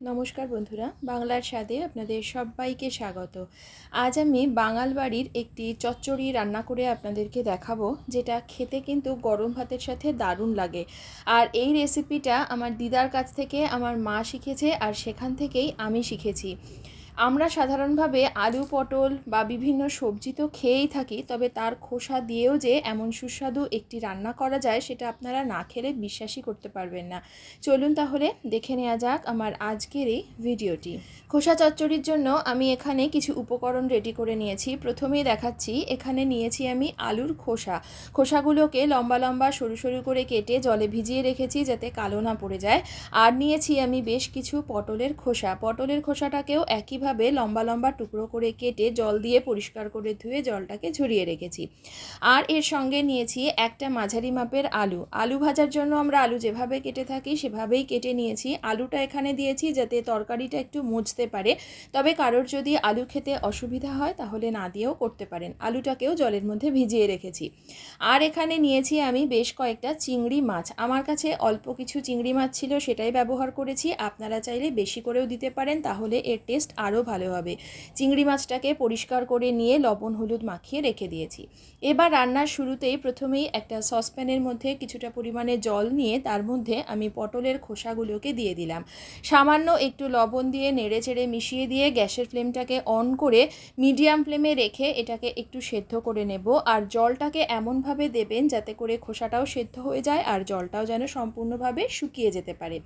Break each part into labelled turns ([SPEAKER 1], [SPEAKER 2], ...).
[SPEAKER 1] নমস্কার বন্ধুরা, বাংলার স্বাদে আপনাদের সবাইকে স্বাগত। আজ আমি বাঙাল বাড়ির একটি চচ্চড়ি রান্না করে আপনাদেরকে দেখাবো, যেটা খেতে কিন্তু গরম ভাতের সাথে দারুণ লাগে। আর এই রেসিপিটা আমার দিদার কাছ থেকে আমার মা শিখেছে, আর সেখান থেকেই আমি শিখেছি। আমরা সাধারণভাবে আলু পটল বা বিভিন্ন সবজি তো খেয়েই থাকি, তবে তার খোসা দিয়েও যে এমন সুস্বাদু একটি রান্না করা যায় সেটা আপনারা না খেলে বিশ্বাসই করতে পারবেন না। চলুন তাহলে দেখে নেওয়া যাক আমার আজকের এই ভিডিওটি। খোসা চচ্চড়ির জন্য আমি এখানে কিছু উপকরণ রেডি করে নিয়েছি। প্রথমেই দেখাচ্ছি, এখানে নিয়েছি আমি আলুর খোসাগুলোকে লম্বা লম্বা সরু সরু করে কেটে জলে ভিজিয়ে রেখেছি যাতে কালো না পড়ে যায়। আর নিয়েছি আমি বেশ কিছু পটলের খোসাটাকেও একইভাবে লম্বা লম্বা টুকরো করে কেটে জল দিয়ে পরিষ্কার করে ধুয়ে জলটাকে ঝরিয়ে রেখেছি। আর এর সঙ্গে নিয়েছি একটা মাঝারি মাপের আলু ভাজার জন্য আমরা আলু যেভাবে কেটে থাকি সেভাবেই কেটে নিয়েছি। আলুটা এখানে দিয়েছি যাতে তরকারিটা একটু মুছতে পারে, তবে কারোর যদি আলু খেতে অসুবিধা হয় তাহলে না দিয়েও করতে পারেন। আলুটাকেও জলের মধ্যে ভিজিয়ে রেখেছি। আর এখানে নিয়েছি আমি বেশ কয়েকটা চিংড়ি মাছ। আমার কাছে অল্প কিছু চিংড়ি মাছ ছিল, সেটাই ব্যবহার করেছি। আপনারা চাইলে বেশি করেও দিতে পারেন, তাহলে এর টেস্ট আরও ভালো হবে। চিংড়ি মাছটাকে পরিষ্কার করে নিয়ে লবণ হলুদ মাখিয়ে রেখে দিয়েছি। এবার রান্নার শুরুতেই প্রথমেই একটা সসপ্যানের মধ্যে কিছুটা পরিমাণে জল নিয়ে তার মধ্যে আমি পটলের খোসাগুলোকে দিয়ে দিলাম। সামান্য একটু লবণ দিয়ে নেড়েচেড়ে মিশিয়ে দিয়ে গ্যাসের ফ্লেমটাকে অন করে মিডিয়াম ফ্লেমে রেখে এটাকে একটু সেদ্ধ করে নেব। আর জলটাকে এমনভাবে দেবেন যাতে করে খোসাটাও সেদ্ধ হয়ে যায় আর জলটাও যেন সম্পূর্ণভাবে শুকিয়ে যেতে পারে।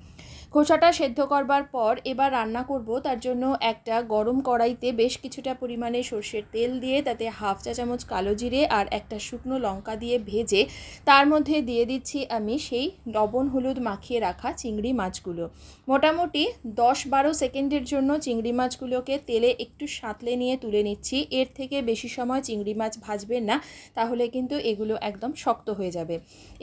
[SPEAKER 1] খোসাটা সেদ্ধ করবার পর এবার রান্না করব। তার জন্য একটা গরম কড়াইতে বেশ কিছুটা পরিমাণে সর্ষের তেল দিয়ে তাতে হাফ চা চামচ কালো জিরে আর একটা শুকনো লঙ্কা দিয়ে ভেজে তার মধ্যে দিয়ে দিচ্ছি আমি সেই লবণ হলুদ মাখিয়ে রাখা চিংড়ি মাছগুলো। মোটামুটি 10-12 সেকেন্ডের জন্য চিংড়ি মাছগুলোকে তেলে একটু সাঁতলে নিয়ে তুলে নিচ্ছি। এর থেকে বেশি সময় চিংড়ি মাছ ভাজবেন না, তাহলে কিন্তু এগুলো একদম শক্ত হয়ে যাবে।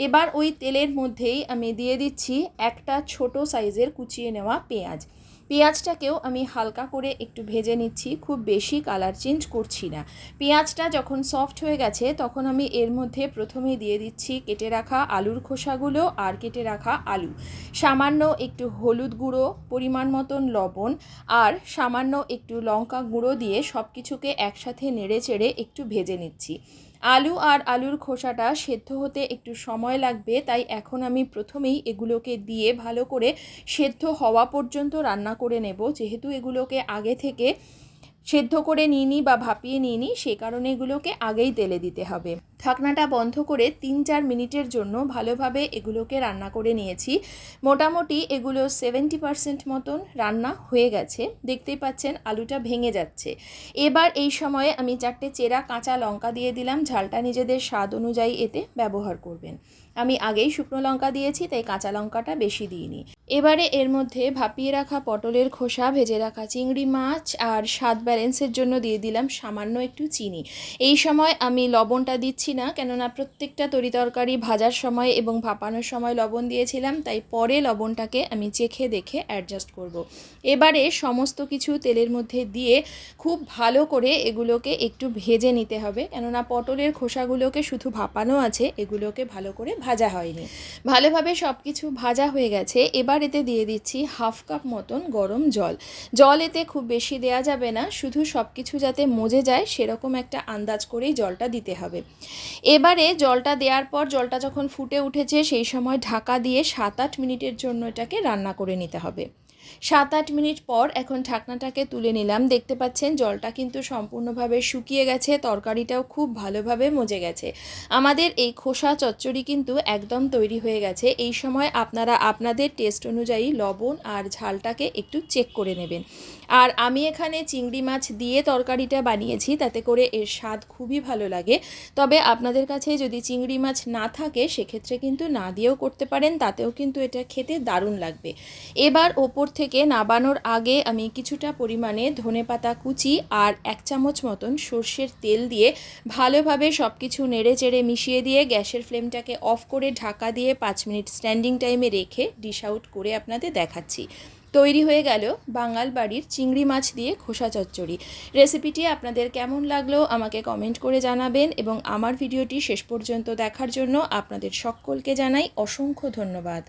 [SPEAKER 1] এবার ওই তেলের মধ্যেই আমি দিয়ে দিচ্ছি একটা ছোট সাইজের কুচিয়ে নেওয়া পেঁয়াজটাকেও আমি হালকা করে একটু ভেজে নিচ্ছি, খুব বেশি কালার চেঞ্জ করছি না। পেঁয়াজটা যখন সফট হয়ে গেছে তখন আমি এর মধ্যে প্রথমে দিয়ে দিচ্ছি কেটে রাখা আলুর খোসাগুলো আর কেটে রাখা আলু, সামান্য একটু হলুদ গুঁড়ো, পরিমাণ মতন লবণ আর সামান্য একটু লঙ্কা গুঁড়ো দিয়ে সব কিছুকে একসাথে নেড়ে চেড়ে একটু ভেজে নিচ্ছি। আলু আর আলুর খোসাটা সেদ্ধ হতে একটু সময় লাগবে, তাই এখন আমি প্রথমেই এগুলোকে দিয়ে ভালো করে সেদ্ধ হওয়া পর্যন্ত রান্না করে নেব। যেহেতু এগুলোকে আগে থেকে সেদ্ধ করে নিইনি বা ভাপিয়ে নিইনি, সে কারণে এগুলোকে আগেই তেলে দিতে হবে। ঢাকনাটা বন্ধ করে 3-4 মিনিটের জন্য ভালোভাবে এগুলোকে রান্না করে নিয়েছি। মোটামুটি এগুলো 70% মতন রান্না হয়ে গেছে। দেখতেই পাচ্ছেন আলুটা ভেঙে যাচ্ছে। এবার এই সময়ে আমি 4টে চেরা কাঁচা লঙ্কা দিয়ে দিলাম। ঝালটা নিজেদের স্বাদ অনুযায়ী এতে ব্যবহার করবেন। আমি আগেই শুকনো লঙ্কা দিয়েছি, তাই কাঁচা লঙ্কাটা বেশি দিইনি। এবারে এর মধ্যে ভাপিয়ে রাখা পটলের খোসা, ভেজে রাখা চিংড়ি মাছ আর স্বাদ ব্যালেন্সের জন্য দিয়ে দিলাম সামান্য একটু চিনি। এই সময় আমি লবণটা দিচ্ছি না, কেননা প্রত্যেকটা তরিতরকারি ভাজার সময় এবং ভাপানোর সময় লবণ দিয়েছিলাম, তাই পরে লবণটাকে আমি চেখে দেখে অ্যাডজাস্ট করব। এবারে সমস্ত কিছু তেলের মধ্যে দিয়ে খুব ভালো করে এগুলোকে একটু ভেজে নিতে হবে, কেননা পটলের খোসাগুলোকে শুধু ভাপানো আছে, এগুলোকে ভালো করে ভাজা হয়নি। ভালোভাবে সব কিছু ভাজা হয়ে গেছে। এবার এতে দিয়ে দিচ্ছি হাফ কাপ মতন গরম জল এতে খুব বেশি দেয়া যাবে না, শুধু সব কিছু যাতে মজে যায় সেরকম একটা আন্দাজ করেই জলটা দিতে হবে। এবারে জলটা দেওয়ার পর জলটা যখন ফুটে উঠেছে সেই সময় ঢাকা দিয়ে 7-8 মিনিটের জন্য এটাকে রান্না করে নিতে হবে। 7-8 মিনিট পর এখন ঢাকনাটাকে তুলে নিলাম। দেখতে পাচ্ছেন জলটা কিন্তু সম্পূর্ণভাবে শুকিয়ে গেছে, তরকারিটাও খুব ভালোভাবে মজে গেছে। আমাদের এই খোসা চচ্চড়ি কিন্তু একদম তৈরি হয়ে গেছে। এই সময় আপনারা আপনাদের টেস্ট অনুযায়ী লবণ আর ঝালটাকে একটু চেক করে নেবেন। আর আমি এখানে চিংড়ি মাছ দিয়ে তরকারিটা বানিয়েছি, তাতে করে এর স্বাদ খুবই ভালো লাগে। তবে আপনাদের কাছে যদি চিংড়ি মাছ না থাকে সেক্ষেত্রে কিন্তু না দিয়েও করতে পারেন, তাতেও কিন্তু এটা খেতে দারুণ লাগবে। এবার ওপর থেকে নাবানোর আগে আমি কিছুটা পরিমাণে ধনেপাতা কুচি আর 1 চামচ মতন সর্ষের তেল দিয়ে ভালোভাবে সব কিছু নেড়ে চেড়ে মিশিয়ে দিয়ে গ্যাসের ফ্লেমটাকে অফ করে ঢাকা দিয়ে 5 মিনিট স্ট্যান্ডিং টাইমে রেখে ডিশ আউট করে আপনাদের দেখাচ্ছি। তৈরি হয়ে গেল বাঙাল বাড়ির চিংড়ি মাছ দিয়ে খোসা চচ্চড়ি। রেসিপিটি আপনাদের কেমন লাগলো আমাকে কমেন্ট করে জানাবেন, এবং আমার ভিডিওটি শেষ পর্যন্ত দেখার জন্য আপনাদের সকলকে জানাই অসংখ্য ধন্যবাদ।